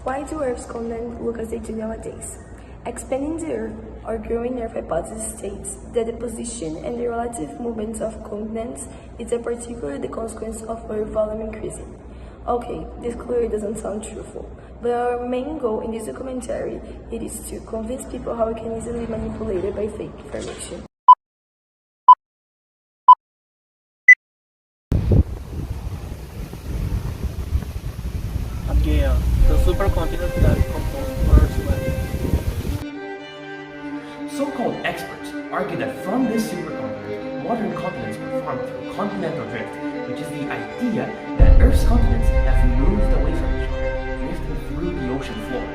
Why do Earth's continents look as they do nowadays? Expanding the Earth or growing Earth hypothesis states that the position and the relative movements of continents is a particularly the consequence of Earth volume increasing. Okay, this clearly doesn't sound truthful, but our main goal in this documentary is to convince people how we can easily be manipulated by fake information. Again, the supercontinent that compose Earth's land. So-called experts argue that from this supercontinent, modern continents were formed through continental drift, which is the idea that Earth's continents have moved away from each other, drifting through the ocean floor.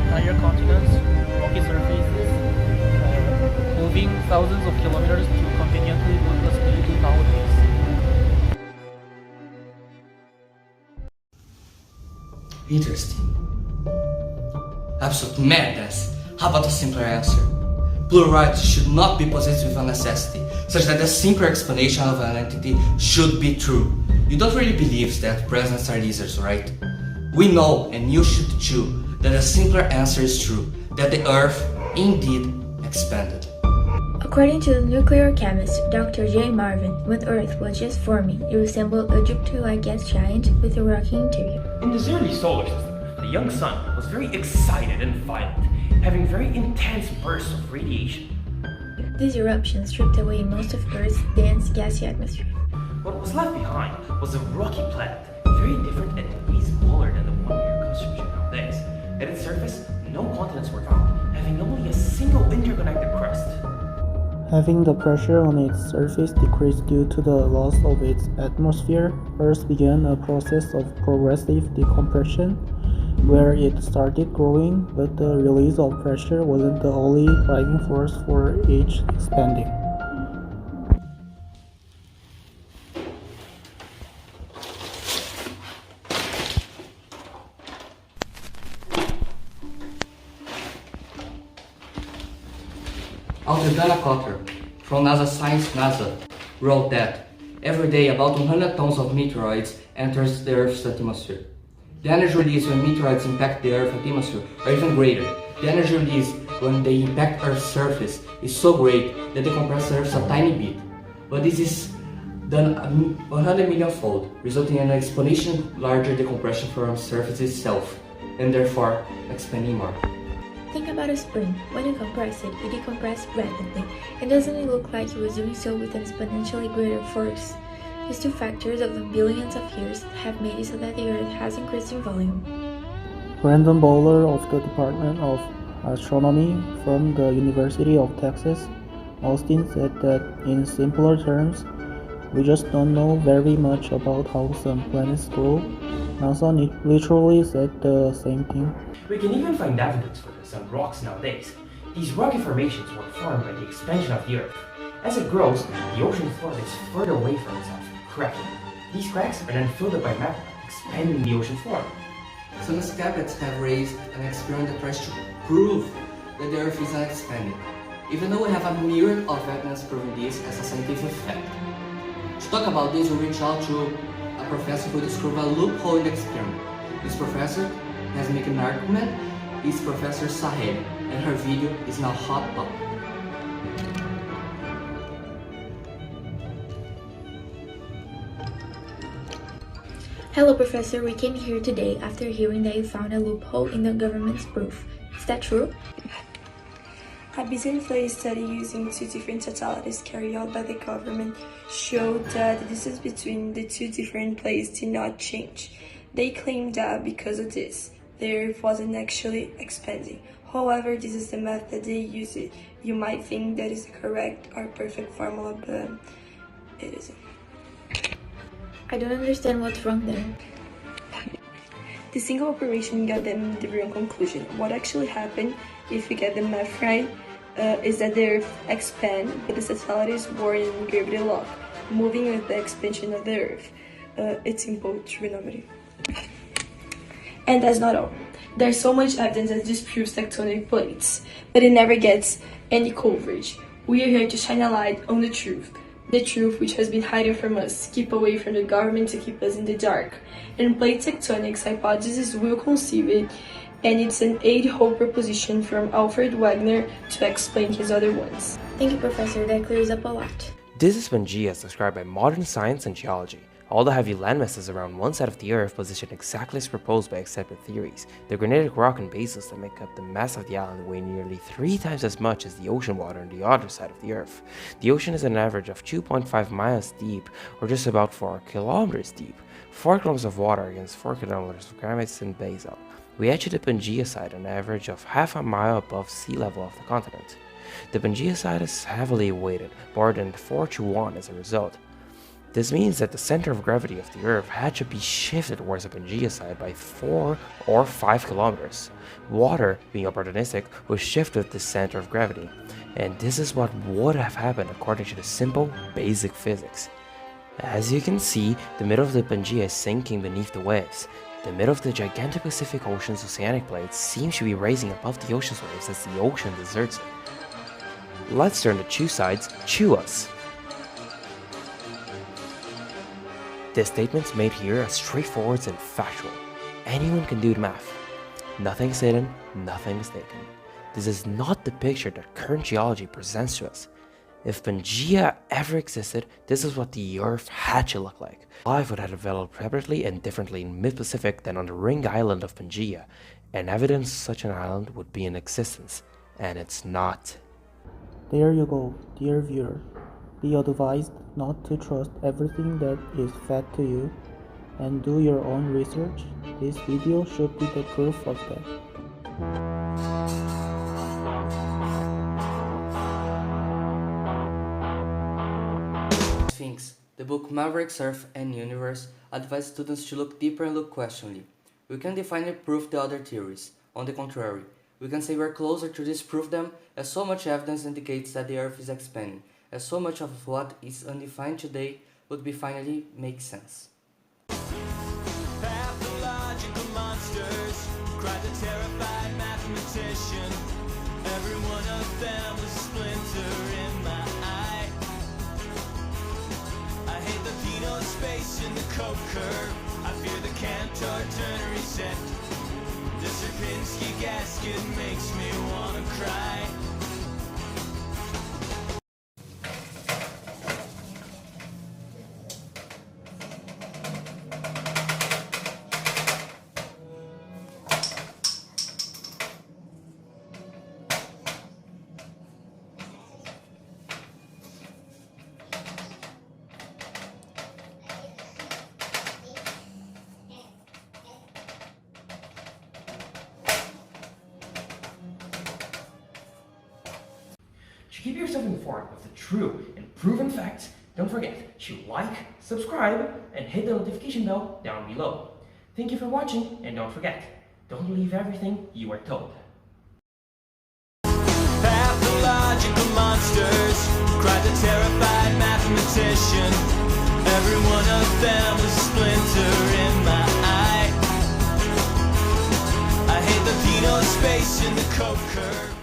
Entire continents, rocky surfaces, moving thousands of kilometers to conveniently move the speed nowadays. Interesting. Absolute madness. How about a simpler answer? Plurality should not be possessed with a necessity, such that a simpler explanation of an entity should be true. You don't really believe that presents are lizards, right? We know, and you should too, that a simpler answer is true, that the Earth indeed expanded. According to the nuclear chemist Dr. J. Marvin, when Earth was just forming, it resembled a Jupiter-like gas giant with a rocky interior. In this early solar system, the young sun was very excited and violent, having very intense bursts of radiation. These eruptions stripped away most of Earth's dense gassy atmosphere. What was left behind was a rocky planet, very different and way smaller than the one we are constructing nowadays. At its surface, no continents were found, having only a single interconnected crust. Having the pressure on its surface decreased due to the loss of its atmosphere, Earth began a process of progressive decompression, where it started growing, but the release of pressure wasn't the only driving force for its expanding. Aldridana Cotter, from NASA Science NASA, wrote that every day about 100 tons of meteoroids enters the Earth's atmosphere. The energy released when meteoroids impact the Earth's atmosphere are even greater. The energy released when they impact Earth's surface is so great that they compress Earth a tiny bit. But this is done 100 million-fold, resulting in an exponentially larger decompression from Earth's surface itself, and therefore expanding more. Think about a spring. When you compress it, it decompresses rapidly, and doesn't it look like it was doing so with an exponentially greater force? These two factors of the billions of years have made it so that the Earth has increased in volume. Brandon Bowler of the Department of Astronomy from the University of Texas, Austin, said that in simpler terms, we just don't know very much about how some planets grow. NASA literally said the same thing. We can even find evidence for this on rocks nowadays. These rocky formations were formed by the expansion of the Earth. As it grows, the ocean floor is further away from itself, cracking. These cracks are then filled up by magma, expanding the ocean floor. Some skeptics have raised an experiment that tries to prove that the Earth is not expanding, even though we have a myriad of evidence proving this as a scientific fact. To talk about this, we reached out to a professor who discovered a loophole in the experiment. This professor has made an argument, is Professor Sahel, and her video is now hot topic. Hello Professor, we came here today after hearing that you found a loophole in the government's proof. Is that true? A Byzantine study using two different satellites carried out by the government showed that the distance between the two different places did not change. They claimed that because of this, the Earth wasn't actually expanding. However, this is the math that they use it. You might think that is the correct or perfect formula, but it isn't. I don't understand what's wrong there. The single operation got them the wrong conclusion. What actually happened, if you get the math right, is that the Earth expands, but the satellites were in gravity lock, moving with the expansion of the Earth. It's simple trigonometry. And that's not all. There's so much evidence that disproves tectonic plates, but it never gets any coverage. We are here to shine a light on the truth. the truth which has been hidden from us, keep away from the government to keep us in the dark. And plate tectonics hypothesis will conceive it, and it's an eight-hole proposition from Alfred Wegener to explain his other ones. Thank you, Professor. That clears up a lot. This is Pangea as described by modern science and geology. All the heavy landmasses around one side of the Earth positioned exactly as proposed by accepted theories. The granitic rock and basins that make up the mass of the island weigh nearly 3 times as much as the ocean water on the other side of the Earth. The ocean is an average of 2.5 miles deep, or just about 4 kilometers deep. 4 kilometers of water against 4 kilometers of granites and basalt. We edge the Pangea side an average of half a mile above sea level of the continent. The Pangea side is heavily weighted, more than 4 to 1 as a result. This means that the center of gravity of the Earth had to be shifted towards the Pangea side by 4 or 5 kilometers. Water, being opportunistic, was shifted with the center of gravity, and this is what would have happened according to the simple, basic physics. As you can see, the middle of the Pangea is sinking beneath the waves. The middle of the gigantic Pacific Ocean's oceanic plate seems to be rising above the ocean's waves as the ocean deserts it. Let's turn the two sides to us. The statements made here are straightforward and factual. Anyone can do the math. Nothing is hidden, nothing is taken. This is not the picture that current geology presents to us. If Pangea ever existed, this is what the Earth had to look like. Life would have developed separately and differently in mid-Pacific than on the ring island of Pangea, and evidence such an island would be in existence, and it's not. There you go, dear viewer. Be advised not to trust everything that is fed to you, and do your own research. This video should be the proof of that. Sphinx, the book Maverick's Earth and Universe advises students to look deeper and look questioningly. We can definitely prove the other theories. On the contrary, we can say we're closer to disprove them, as so much evidence indicates that the Earth is expanding, as so much of what is undefined today would be finally make sense. Pathological monsters, cried the terrified mathematician. Every one of them was a splinter in my eye. I hate the Pino space in the Cope curve. I fear the Cantor turn reset. The Sierpinski gasket makes me wanna cry. To keep yourself informed of the true and proven facts, don't forget to like, subscribe, and hit the notification bell down below. Thank you for watching, and don't forget, don't believe everything you are told. Pathological monsters, cried the terrified mathematician. Every one of them was a splinter in my eye. I hate the Pino space in the Cope curve.